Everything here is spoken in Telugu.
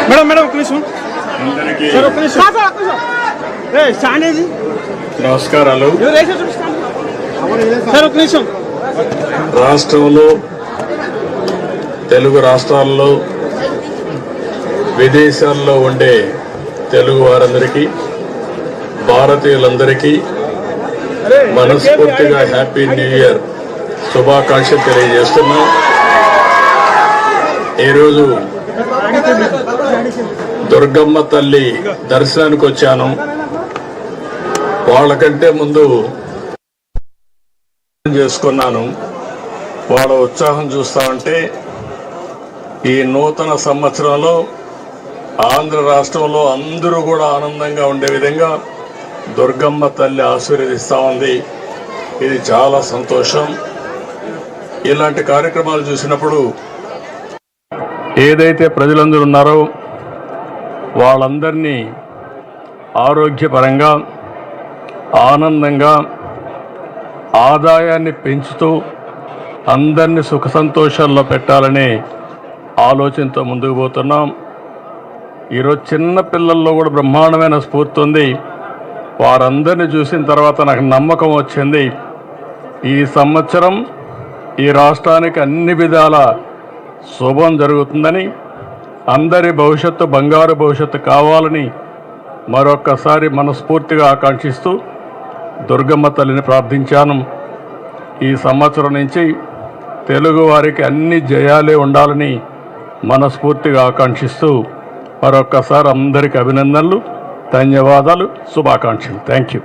మేడం మేడం ఒక నిమిషం. నమస్కారాలు. సార్ ఒక నిమిషం. రాష్ట్రంలో తెలుగు రాష్ట్రాల్లో విదేశాల్లో ఉండే తెలుగు వారందరికీ భారతీయులందరికీ మనస్ఫూర్తిగా హ్యాపీ న్యూ ఇయర్ శుభాకాంక్షలు తెలియజేస్తున్నాం. ఈరోజు దుర్గమ్మ తల్లి దర్శనానికి వచ్చాను. వాళ్ళకంటే ముందు చేసుకున్నాను. వాళ్ళ ఉత్సాహం చూస్తా ఉంటే ఈ నూతన సంవత్సరంలో ఆంధ్ర రాష్ట్రంలో అందరూ కూడా ఆనందంగా ఉండే విధంగా దుర్గమ్మ తల్లి ఆశీర్వదిస్తూ ఉంది. ఇది చాలా సంతోషం. ఇలాంటి కార్యక్రమాలు చూసినప్పుడు ఏదైతే ప్రజలందరూ ఉన్నారో వాళ్ళందరినీ ఆరోగ్యపరంగా ఆనందంగా ఆదాయాన్ని పెంచుతూ అందరినీ సుఖ సంతోషాల్లో పెట్టాలనే ఆలోచనతో ముందుకు పోతున్నాం. ఈరోజు చిన్న పిల్లల్లో కూడా బ్రహ్మాండమైన స్ఫూర్తి ఉంది. వారందరినీ చూసిన తర్వాత నాకు నమ్మకం వచ్చింది, ఈ సంవత్సరం ఈ రాష్ట్రానికి అన్ని విధాల శుభం జరుగుతుందని, అందరి భవిష్యత్తు బంగారు భవిష్యత్తు కావాలని మరొక్కసారి మనస్ఫూర్తిగా ఆకాంక్షిస్తూ దుర్గమ్మ తల్లిని ప్రార్థించాను. ఈ సంవత్సరం నుంచి తెలుగు వారికి అన్ని జయాలే ఉండాలని మనస్ఫూర్తిగా ఆకాంక్షిస్తూ మరొక్కసారి అందరికీ అభినందనలు, ధన్యవాదాలు, శుభాకాంక్షలు. Thank you.